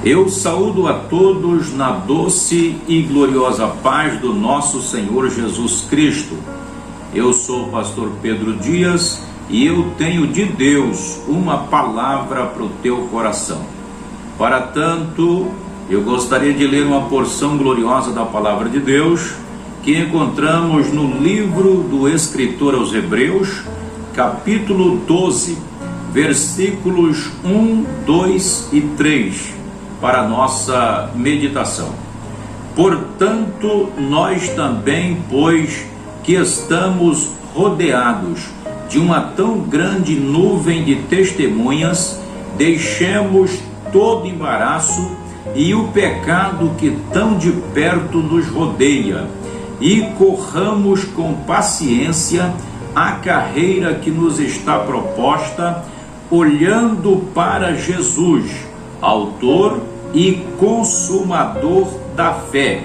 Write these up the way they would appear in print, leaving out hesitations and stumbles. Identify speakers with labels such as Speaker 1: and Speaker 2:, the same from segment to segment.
Speaker 1: Eu saúdo a todos na doce e gloriosa paz do nosso Senhor Jesus Cristo. Eu sou o pastor Pedro Dias e eu tenho de Deus uma palavra para o teu coração. Para tanto, eu gostaria de ler uma porção gloriosa da palavra de Deus que encontramos no livro do escritor aos Hebreus, capítulo 12, versículos 1, 2 e 3. Para a nossa meditação. Portanto, nós também, pois que estamos rodeados de uma tão grande nuvem de testemunhas, deixemos todo embaraço e o pecado que tão de perto nos rodeia, e corramos com paciência a carreira que nos está proposta, olhando para Jesus, autor e consumador da fé,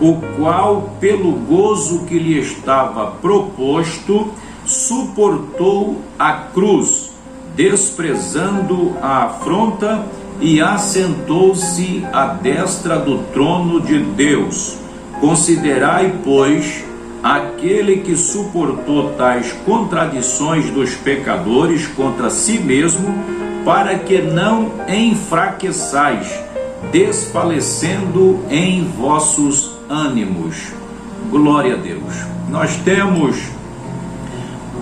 Speaker 1: o qual, pelo gozo que lhe estava proposto, suportou a cruz, desprezando a afronta, e assentou-se à destra do trono de Deus. Considerai, pois, aquele que suportou tais contradições dos pecadores contra si mesmo, para que não enfraqueçais, desfalecendo em vossos ânimos. Glória a Deus. Nós temos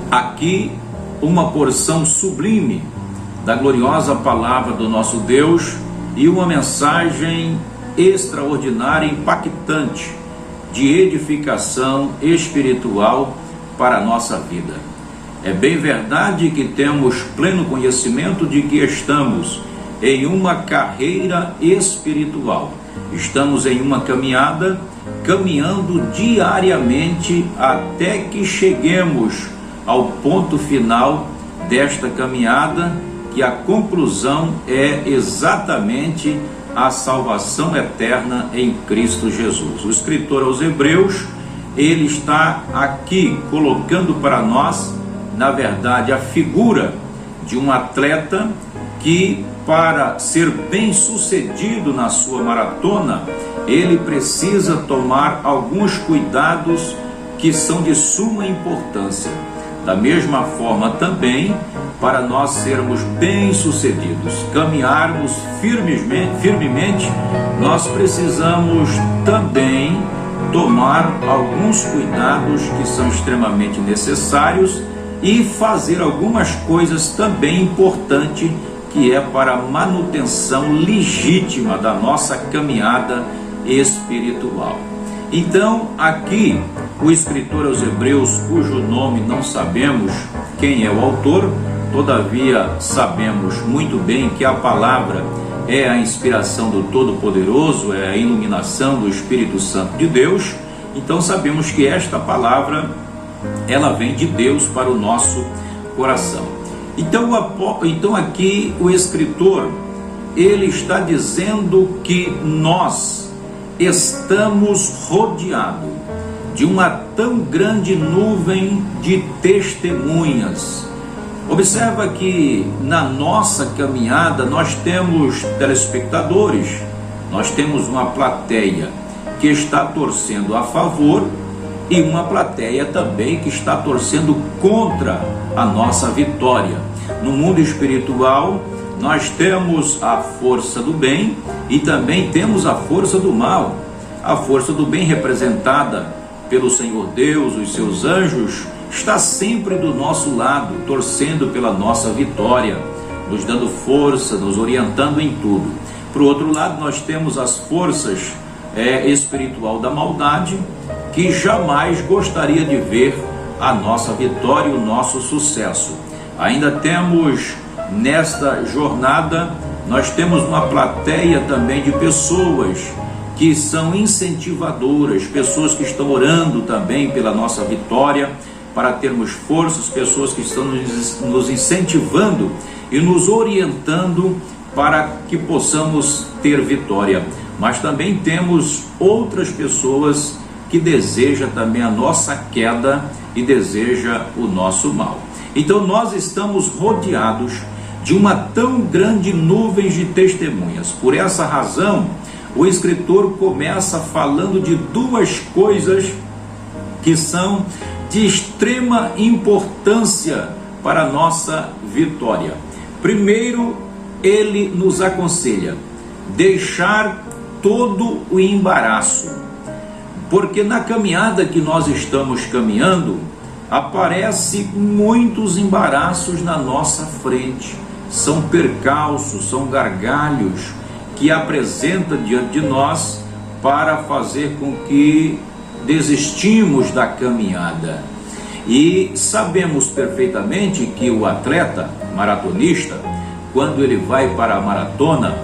Speaker 1: aqui uma porção sublime da gloriosa palavra do nosso Deus e uma mensagem extraordinária, impactante, de edificação espiritual para a nossa vida. É bem verdade que temos pleno conhecimento de que estamos em uma carreira espiritual. Estamos em uma caminhada, caminhando diariamente até que cheguemos ao ponto final desta caminhada, que a conclusão é exatamente a salvação eterna em Cristo Jesus. O escritor aos Hebreus, ele está aqui colocando para nós, na verdade, a figura de um atleta que, para ser bem sucedido na sua maratona, ele precisa tomar alguns cuidados que são de suma importância. Da mesma forma também, para nós sermos bem sucedidos, caminharmos firmemente, nós precisamos também tomar alguns cuidados que são extremamente necessários e fazer algumas coisas também importantes, que é para a manutenção legítima da nossa caminhada espiritual. Então, aqui, o escritor aos Hebreus, cujo nome não sabemos quem é o autor, todavia sabemos muito bem que a palavra é a inspiração do Todo-Poderoso, é a iluminação do Espírito Santo de Deus. Então sabemos que esta palavra, ela vem de Deus para o nosso coração. Então aqui o escritor, ele está dizendo que nós estamos rodeados de uma tão grande nuvem de testemunhas. Observa que na nossa caminhada nós temos telespectadores, nós temos uma plateia que está torcendo a favor e uma plateia também que está torcendo contra a nossa vitória. No mundo espiritual, nós temos a força do bem e também temos a força do mal. A força do bem, representada pelo Senhor Deus, os seus anjos, está sempre do nosso lado, torcendo pela nossa vitória, nos dando força, nos orientando em tudo. Por outro lado, nós temos as forças espiritual da maldade, que jamais gostaria de ver a nossa vitória e o nosso sucesso. Ainda temos nesta jornada, nós temos uma plateia também de pessoas que são incentivadoras, pessoas que estão orando também pela nossa vitória, para termos forças, pessoas que estão nos incentivando e nos orientando para que possamos ter vitória. Mas também temos outras pessoas que desejam também a nossa queda e desejam o nosso mal. Então nós estamos rodeados de uma tão grande nuvem de testemunhas. Por essa razão, o escritor começa falando de duas coisas que são de extrema importância para a nossa vitória. Primeiro, ele nos aconselha deixar todo o embaraço, porque na caminhada que nós estamos caminhando, aparecem muitos embaraços na nossa frente. São percalços, são gargalhos que apresenta diante de nós para fazer com que desistimos da caminhada. E sabemos perfeitamente que o atleta maratonista, quando ele vai para a maratona,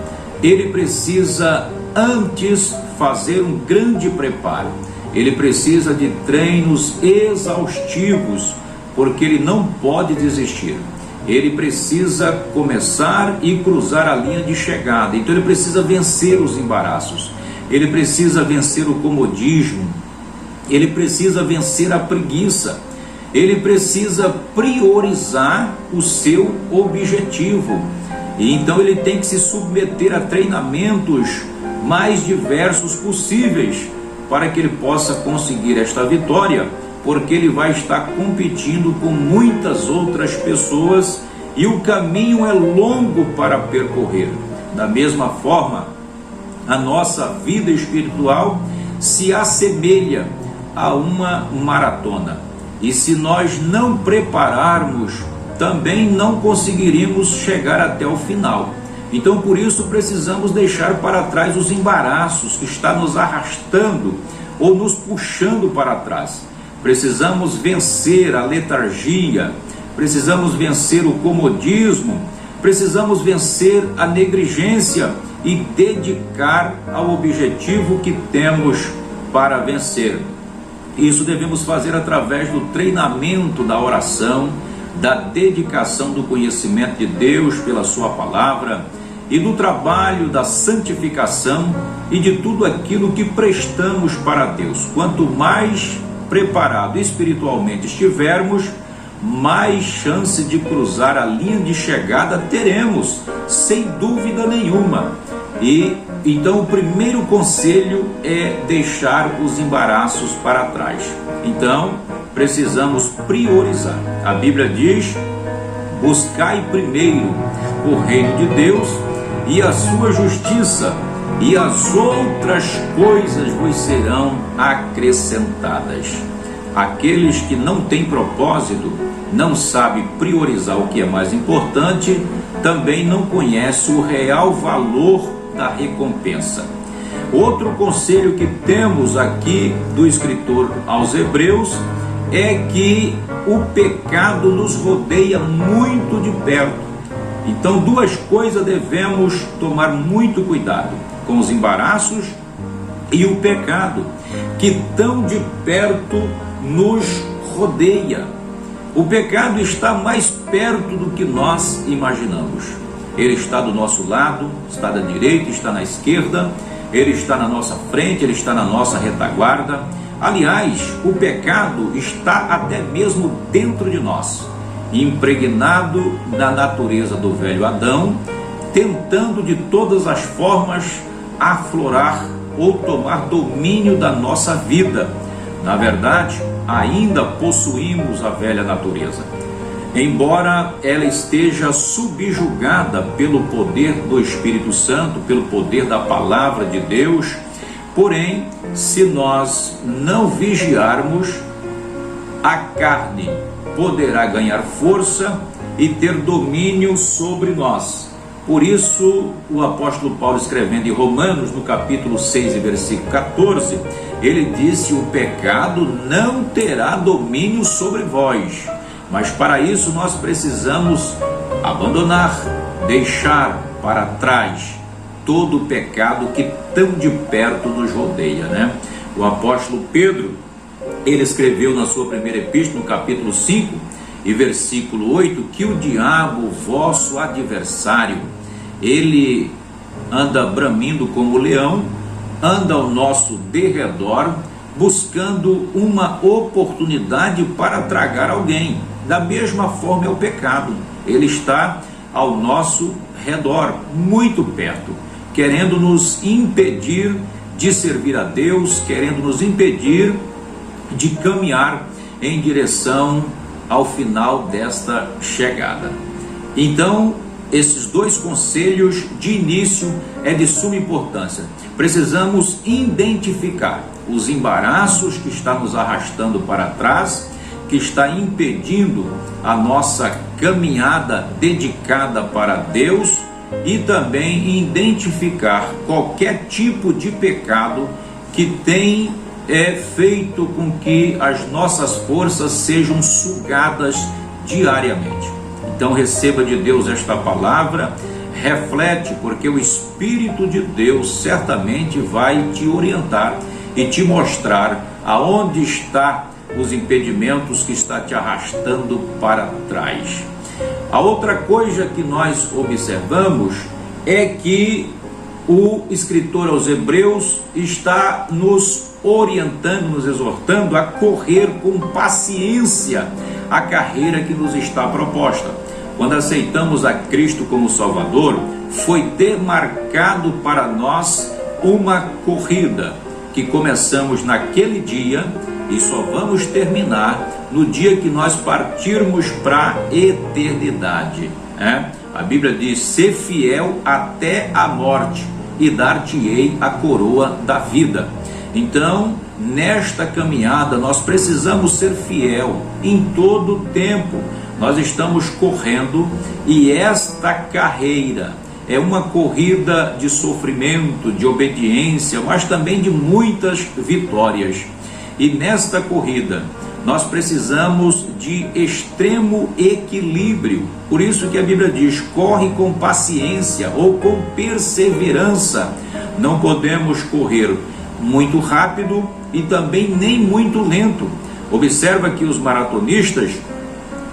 Speaker 1: ele precisa antes fazer um grande preparo. Ele precisa de treinos exaustivos, porque ele não pode desistir. Ele precisa começar e cruzar a linha de chegada. Então ele precisa vencer os embaraços. Ele precisa vencer o comodismo. Ele precisa vencer a preguiça. Ele precisa priorizar o seu objetivo. E então ele tem que se submeter a treinamentos mais diversos possíveis para que ele possa conseguir esta vitória, porque ele vai estar competindo com muitas outras pessoas e o caminho é longo para percorrer. Da mesma forma, a nossa vida espiritual se assemelha a uma maratona. E se nós não prepararmos, também não conseguiríamos chegar até o final. Então, por isso, precisamos deixar para trás os embaraços que está nos arrastando ou nos puxando para trás. Precisamos vencer a letargia, precisamos vencer o comodismo, precisamos vencer a negligência e dedicar ao objetivo que temos para vencer. Isso devemos fazer através do treinamento da oração, da dedicação do conhecimento de Deus pela sua palavra e do trabalho da santificação e de tudo aquilo que prestamos para Deus. Quanto mais preparado espiritualmente estivermos, mais chance de cruzar a linha de chegada teremos, sem dúvida nenhuma. E então o primeiro conselho é deixar os embaraços para trás. Então precisamos priorizar. A Bíblia diz: buscai primeiro o reino de Deus e a sua justiça, e as outras coisas vos serão acrescentadas. Aqueles que não têm propósito, não sabem priorizar o que é mais importante, também não conhecem o real valor da recompensa. Outro conselho que temos aqui do escritor aos Hebreus é que o pecado nos rodeia muito de perto. Então, duas coisas devemos tomar muito cuidado: com os embaraços e o pecado, que tão de perto nos rodeia. O pecado está mais perto do que nós imaginamos. Ele está do nosso lado, está da direita, está na esquerda, ele está na nossa frente, ele está na nossa retaguarda. Aliás, o pecado está até mesmo dentro de nós, impregnado na natureza do velho Adão, tentando de todas as formas aflorar ou tomar domínio da nossa vida. Na verdade, ainda possuímos a velha natureza, embora ela esteja subjugada pelo poder do Espírito Santo, pelo poder da palavra de Deus. Porém, se nós não vigiarmos, a carne poderá ganhar força e ter domínio sobre nós. Por isso, o apóstolo Paulo, escrevendo em Romanos, no capítulo 6 e versículo 14, ele disse: o pecado não terá domínio sobre vós. Mas para isso nós precisamos abandonar, deixar para trás todo o pecado que tão de perto nos rodeia, né? O apóstolo Pedro, ele escreveu na sua primeira epístola, no capítulo 5 e versículo 8, que o diabo, vosso adversário, ele anda bramindo como leão, anda ao nosso derredor, buscando uma oportunidade para tragar alguém. Da mesma forma é o pecado. Ele está ao nosso redor, muito perto, querendo nos impedir de servir a Deus, querendo nos impedir de caminhar em direção ao final desta chegada. Então, esses dois conselhos de início é de suma importância. Precisamos identificar os embaraços que está nos arrastando para trás, que está impedindo a nossa caminhada dedicada para Deus, e também identificar qualquer tipo de pecado que tem feito com que as nossas forças sejam sugadas diariamente. Então receba de Deus esta palavra, reflete, porque o Espírito de Deus certamente vai te orientar e te mostrar aonde está os impedimentos que está te arrastando para trás. A outra coisa que nós observamos é que o escritor aos Hebreus está nos orientando, nos exortando a correr com paciência a carreira que nos está proposta. Quando aceitamos a Cristo como Salvador, foi demarcado para nós uma corrida que começamos naquele dia e só vamos terminar no dia que nós partirmos para a eternidade. A Bíblia diz: ser fiel até a morte e dar-te-ei a coroa da vida. Então, nesta caminhada, nós precisamos ser fiel em todo o tempo. Nós estamos correndo e esta carreira é uma corrida de sofrimento, de obediência, mas também de muitas vitórias. E nesta corrida, nós precisamos de extremo equilíbrio. Por isso que a Bíblia diz: corre com paciência ou com perseverança. Não podemos correr muito rápido e também nem muito lento. Observa que os maratonistas,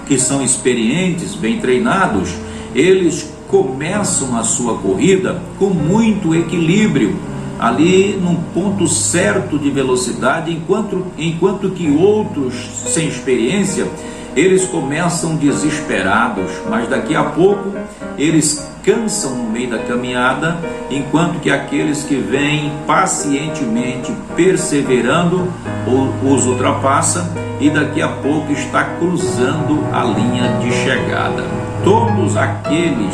Speaker 1: que são experientes, bem treinados, eles começam a sua corrida com muito equilíbrio, ali num ponto certo de velocidade, enquanto que outros sem experiência, eles começam desesperados, mas daqui a pouco eles cansam no meio da caminhada, enquanto que aqueles que vêm pacientemente perseverando os ultrapassa e daqui a pouco está cruzando a linha de chegada. Todos aqueles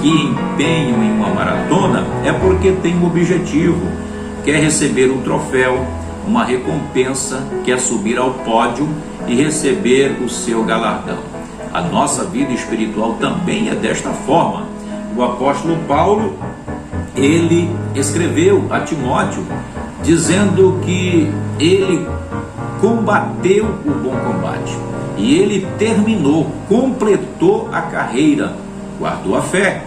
Speaker 1: que empenham em uma maratona é porque tem um objetivo, quer receber um troféu, uma recompensa, quer subir ao pódio e receber o seu galardão. A nossa vida espiritual também é desta forma. O apóstolo Paulo, ele escreveu a Timóteo dizendo que ele combateu o bom combate e ele terminou, completou a carreira, guardou a fé,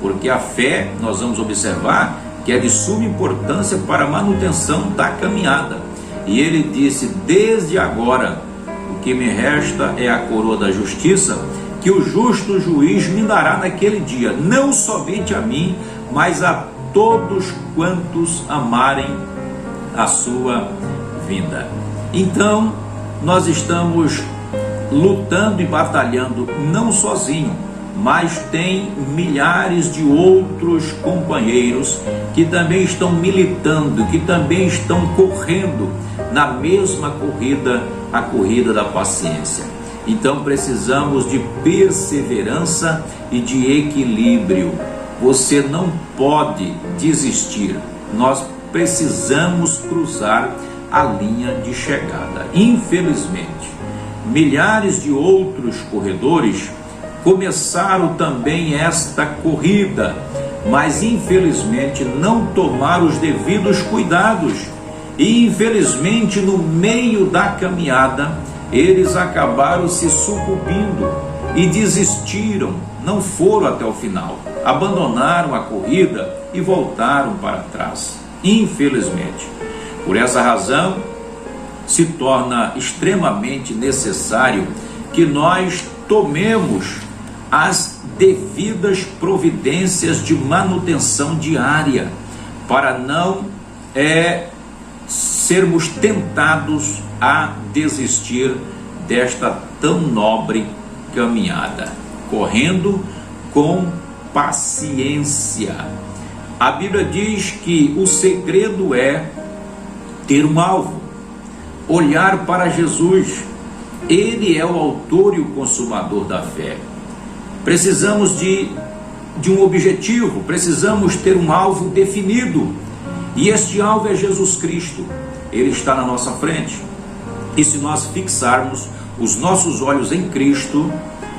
Speaker 1: porque a fé, nós vamos observar que é de suma importância para a manutenção da caminhada. E ele disse: desde agora o que me resta é a coroa da justiça, que o justo juiz me dará naquele dia, não somente a mim, mas a todos quantos amarem a sua vinda. Então, nós estamos lutando e batalhando não sozinho, mas tem milhares de outros companheiros que também estão militando, que também estão correndo na mesma corrida, a corrida da paciência. Então precisamos de perseverança e de equilíbrio. Você não pode desistir. Nós precisamos cruzar a linha de chegada. Infelizmente, milhares de outros corredores começaram também esta corrida, mas infelizmente não tomaram os devidos cuidados e infelizmente no meio da caminhada eles acabaram se sucumbindo e desistiram, não foram até o final, abandonaram a corrida e voltaram para trás. Infelizmente, por essa razão se torna extremamente necessário que nós tomemos as devidas providências de manutenção diária para não sermos tentados a desistir desta tão nobre caminhada, correndo com paciência. A Bíblia diz que o segredo é ter um alvo, olhar para Jesus. Ele é o autor e o consumador da fé. Precisamos de um objetivo, precisamos ter um alvo definido. E este alvo é Jesus Cristo. Ele está na nossa frente. E se nós fixarmos os nossos olhos em Cristo,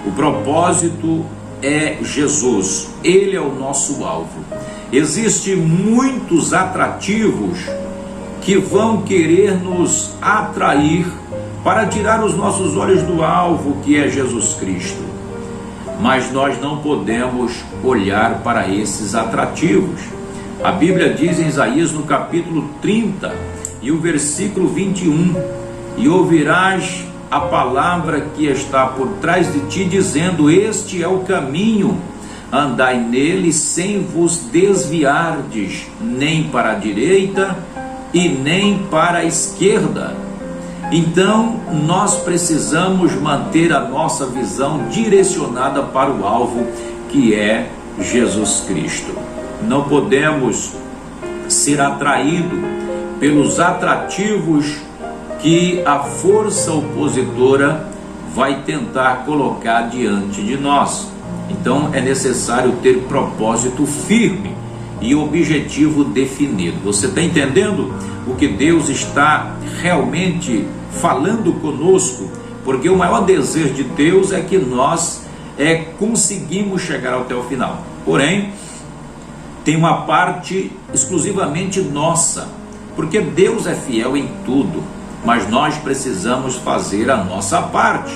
Speaker 1: o propósito é Jesus. Ele é o nosso alvo. Existem muitos atrativos que vão querer nos atrair para tirar os nossos olhos do alvo, que é Jesus Cristo. Mas nós não podemos olhar para esses atrativos. A Bíblia diz em Isaías no capítulo 30 e o versículo 21: e ouvirás a palavra que está por trás de ti, dizendo: este é o caminho, andai nele sem vos desviardes, nem para a direita e nem para a esquerda. Então, nós precisamos manter a nossa visão direcionada para o alvo, que é Jesus Cristo. Não podemos ser atraídos pelos atrativos que a força opositora vai tentar colocar diante de nós. Então, é necessário ter propósito firme e objetivo definido. Você está entendendo o que Deus está realmente falando conosco? Porque o maior desejo de Deus é que nós conseguimos chegar até o final. Porém, tem uma parte exclusivamente nossa, porque Deus é fiel em tudo, mas nós precisamos fazer a nossa parte,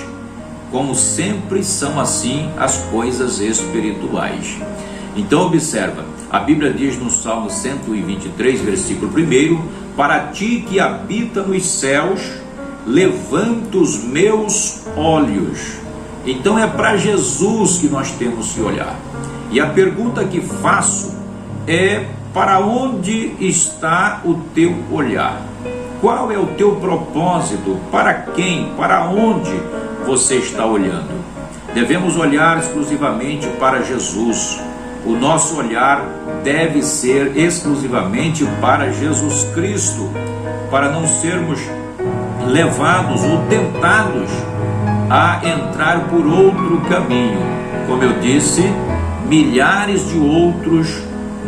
Speaker 1: como sempre são assim as coisas espirituais. Então observa, a Bíblia diz no Salmo 123, versículo 1: para ti que habita nos céus, levanto os meus olhos. Então é para Jesus que nós temos que olhar. E a pergunta que faço é: para onde está o teu olhar? Qual é o teu propósito? Para quem? Para onde você está olhando? Devemos olhar exclusivamente para Jesus. O nosso olhar deve ser exclusivamente para Jesus Cristo, para não sermos levados ou tentados a entrar por outro caminho. Como eu disse, milhares de outros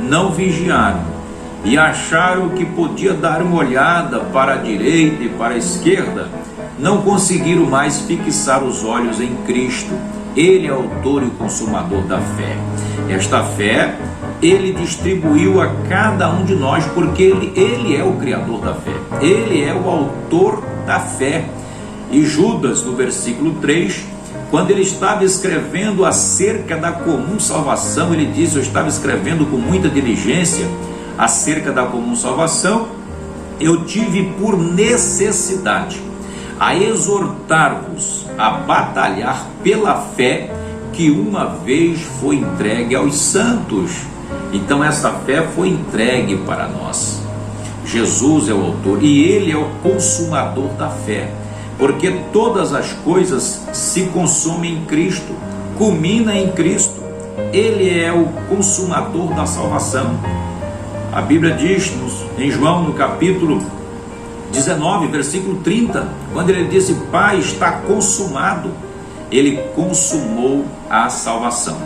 Speaker 1: não vigiaram e acharam que podia dar uma olhada para a direita e para a esquerda, não conseguiram mais fixar os olhos em Cristo. Ele é o autor e consumador da fé. Esta fé Ele distribuiu a cada um de nós, porque Ele é o Criador da fé, Ele é o autor da fé. E Judas, no versículo 3, quando ele estava escrevendo acerca da comum salvação, ele diz: eu estava escrevendo com muita diligência acerca da comum salvação, eu tive por necessidade a exortar-vos a batalhar pela fé que uma vez foi entregue aos santos. Então essa fé foi entregue para nós. Jesus é o autor e Ele é o consumador da fé, porque todas as coisas se consomem em Cristo, culmina em Cristo. Ele é o consumador da salvação. A Bíblia diz em João, no capítulo 19, versículo 30, quando ele disse: Pai, está consumado, ele consumou a salvação.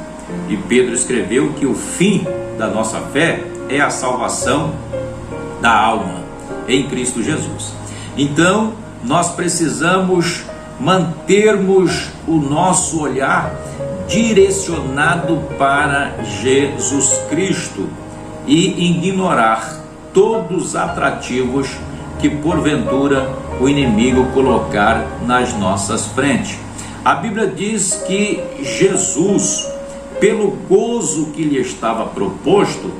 Speaker 1: E Pedro escreveu que o fim da nossa fé é a salvação da alma em Cristo Jesus. Então, nós precisamos mantermos o nosso olhar direcionado para Jesus Cristo e ignorar todos os atrativos que porventura o inimigo colocar nas nossas frentes. A Bíblia diz que Jesus, pelo gozo que lhe estava proposto,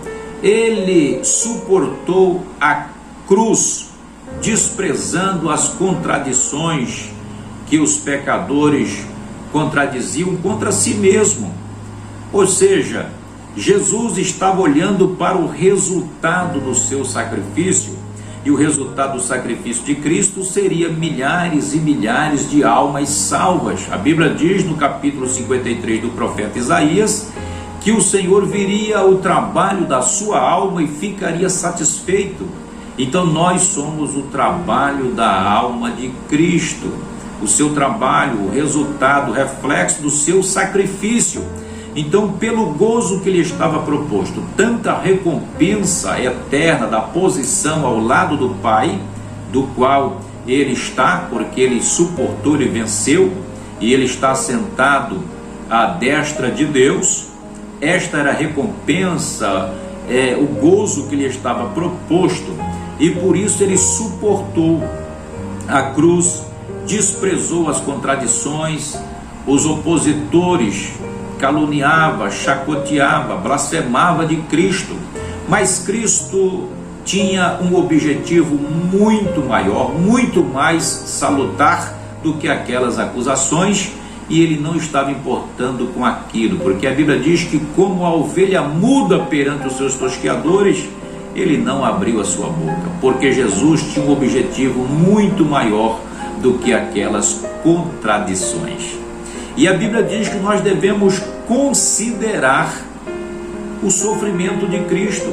Speaker 1: ele suportou a cruz, desprezando as contradições que os pecadores contradiziam contra si mesmo. Ou seja, Jesus estava olhando para o resultado do seu sacrifício, e o resultado do sacrifício de Cristo seria milhares e milhares de almas salvas. A Bíblia diz no capítulo 53 do profeta Isaías que o Senhor viria ao trabalho da sua alma e ficaria satisfeito. Então nós somos o trabalho da alma de Cristo, o seu trabalho, o resultado, o reflexo do seu sacrifício. Então, pelo gozo que lhe estava proposto, tanta recompensa eterna da posição ao lado do Pai, do qual ele está, porque ele suportou e venceu, e ele está sentado à destra de Deus. Esta era a recompensa, o gozo que lhe estava proposto, e por isso ele suportou a cruz, desprezou as contradições, os opositores, caluniava, chacoteava, blasfemava de Cristo. Mas Cristo tinha um objetivo muito maior, muito mais salutar do que aquelas acusações, e ele não estava importando com aquilo, porque a Bíblia diz que, como a ovelha muda perante os seus tosqueadores, ele não abriu a sua boca, porque Jesus tinha um objetivo muito maior do que aquelas contradições. E a Bíblia diz que nós devemos considerar o sofrimento de Cristo,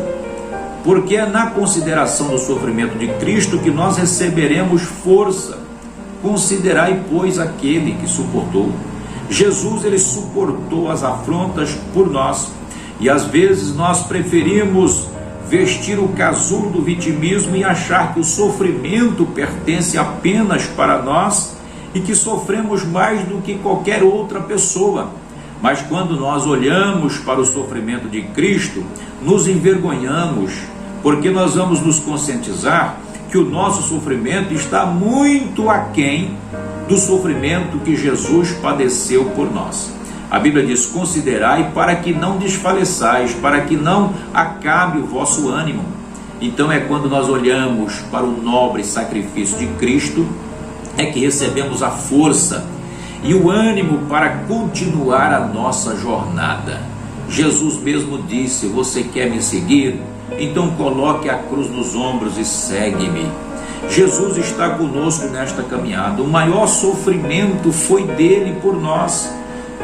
Speaker 1: porque é na consideração do sofrimento de Cristo que nós receberemos força. Considerai, pois, aquele que suportou. Jesus, ele suportou as afrontas por nós, e às vezes nós preferimos vestir o casulo do vitimismo e achar que o sofrimento pertence apenas para nós e que sofremos mais do que qualquer outra pessoa. Mas quando nós olhamos para o sofrimento de Cristo, nos envergonhamos, porque nós vamos nos conscientizar que o nosso sofrimento está muito aquém do sofrimento que Jesus padeceu por nós. A Bíblia diz: considerai para que não desfaleçais, para que não acabe o vosso ânimo. Então é quando nós olhamos para o nobre sacrifício de Cristo, é que recebemos a força e o ânimo para continuar a nossa jornada. Jesus mesmo disse: você quer me seguir? Então coloque a cruz nos ombros e segue-me. Jesus está conosco nesta caminhada. O maior sofrimento foi dele por nós.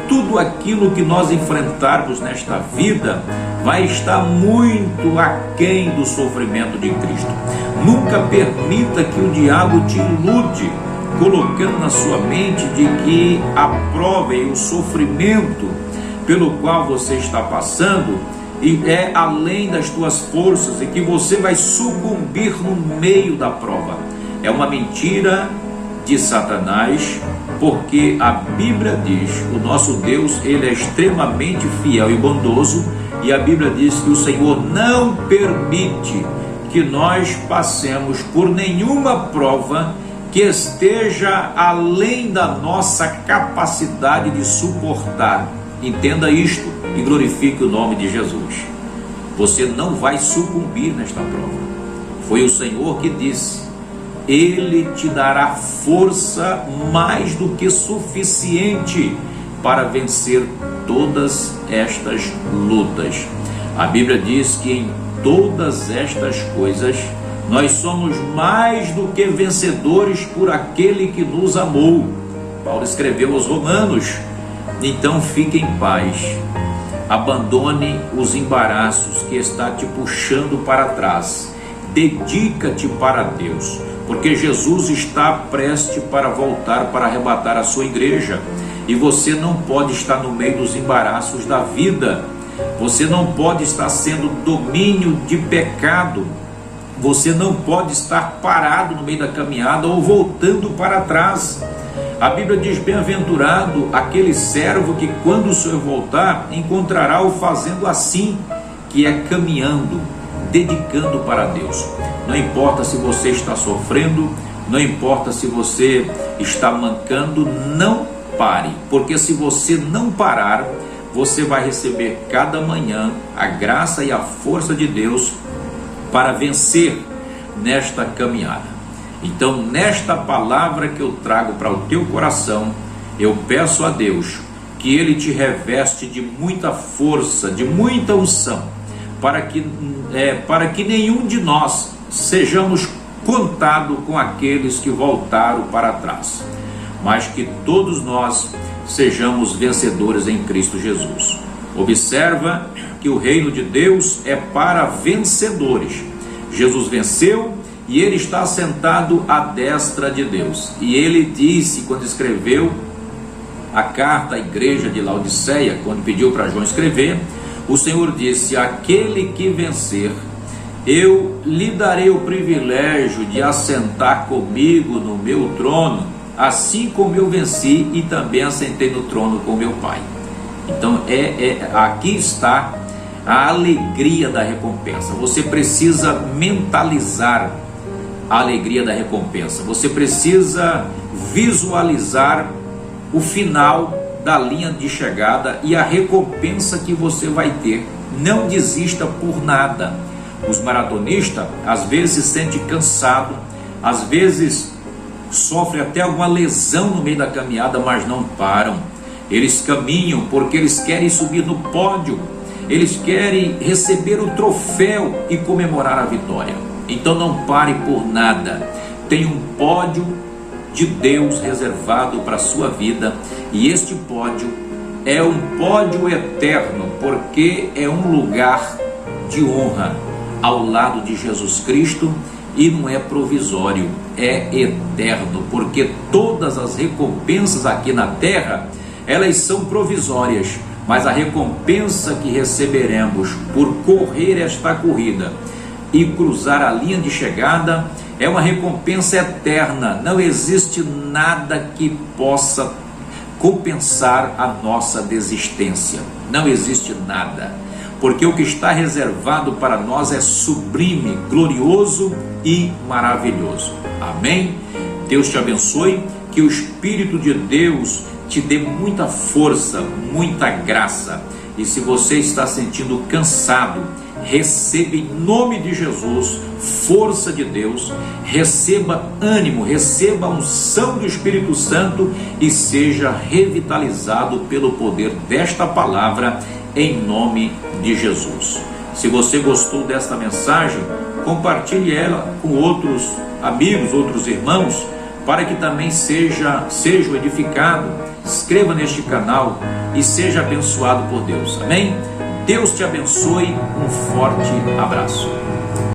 Speaker 1: Tudo aquilo que nós enfrentarmos nesta vida vai estar muito aquém do sofrimento de Cristo. Nunca permita que o diabo te ilude, colocando na sua mente de que a prova e o sofrimento pelo qual você está passando e é além das tuas forças e que você vai sucumbir no meio da prova. É uma mentira de Satanás, porque a Bíblia diz, o nosso Deus, ele é extremamente fiel e bondoso, e a Bíblia diz que o Senhor não permite que nós passemos por nenhuma prova que esteja além da nossa capacidade de suportar. Entenda isto e glorifique o nome de Jesus. Você não vai sucumbir nesta prova. Foi o Senhor que disse: Ele te dará força mais do que suficiente para vencer todas estas lutas. A Bíblia diz que em todas estas coisas nós somos mais do que vencedores por aquele que nos amou. Paulo escreveu aos Romanos. Então fique em paz, abandone os embaraços que está te puxando para trás, dedica-te para Deus, porque Jesus está prestes para voltar para arrebatar a sua igreja, e você não pode estar no meio dos embaraços da vida, você não pode estar sendo domínio de pecado, você não pode estar parado no meio da caminhada ou voltando para trás. A Bíblia diz: bem-aventurado aquele servo que, quando o Senhor voltar, encontrará o fazendo assim, que é caminhando, dedicando para Deus. Não importa se você está sofrendo, não importa se você está mancando, não pare, porque se você não parar, você vai receber cada manhã a graça e a força de Deus para vencer nesta caminhada. Então, nesta palavra que eu trago para o teu coração, eu peço a Deus que Ele te reveste de muita força, de muita unção, para que nenhum de nós sejamos contados com aqueles que voltaram para trás, mas que todos nós sejamos vencedores em Cristo Jesus. Observa que o reino de Deus é para vencedores. Jesus venceu e ele está sentado à destra de Deus. E ele disse, quando escreveu a carta à igreja de Laodiceia, quando pediu para João escrever, o Senhor disse: aquele que vencer, eu lhe darei o privilégio de assentar comigo no meu trono, assim como eu venci e também assentei no trono com meu Pai. Então aqui está a alegria da recompensa. Você precisa mentalizar a alegria da recompensa. Você precisa visualizar o final da linha de chegada e a recompensa que você vai ter. Não desista por nada. Os maratonistas às vezes se sentem cansados, às vezes sofrem até alguma lesão no meio da caminhada, mas não param. Eles caminham porque eles querem subir no pódio, eles querem receber o troféu e comemorar a vitória. Então não pare por nada. Tem um pódio de Deus reservado para a sua vida, e este pódio é um pódio eterno, porque é um lugar de honra ao lado de Jesus Cristo, e não é provisório, é eterno, porque todas as recompensas aqui na terra, elas são provisórias, mas a recompensa que receberemos por correr esta corrida e cruzar a linha de chegada é uma recompensa eterna. Não existe nada que possa compensar a nossa desistência, não existe nada, porque o que está reservado para nós é sublime, glorioso e maravilhoso. Amém? Deus te abençoe, que o Espírito de Deus te dê muita força, muita graça. E se você está sentindo cansado, receba em nome de Jesus força de Deus, receba ânimo, receba a unção do Espírito Santo e seja revitalizado pelo poder desta palavra em nome de Jesus. Se você gostou desta mensagem, compartilhe ela com outros amigos, outros irmãos, para que também sejam edificados. Inscreva neste canal e seja abençoado por Deus. Amém? Deus te abençoe. Um forte abraço.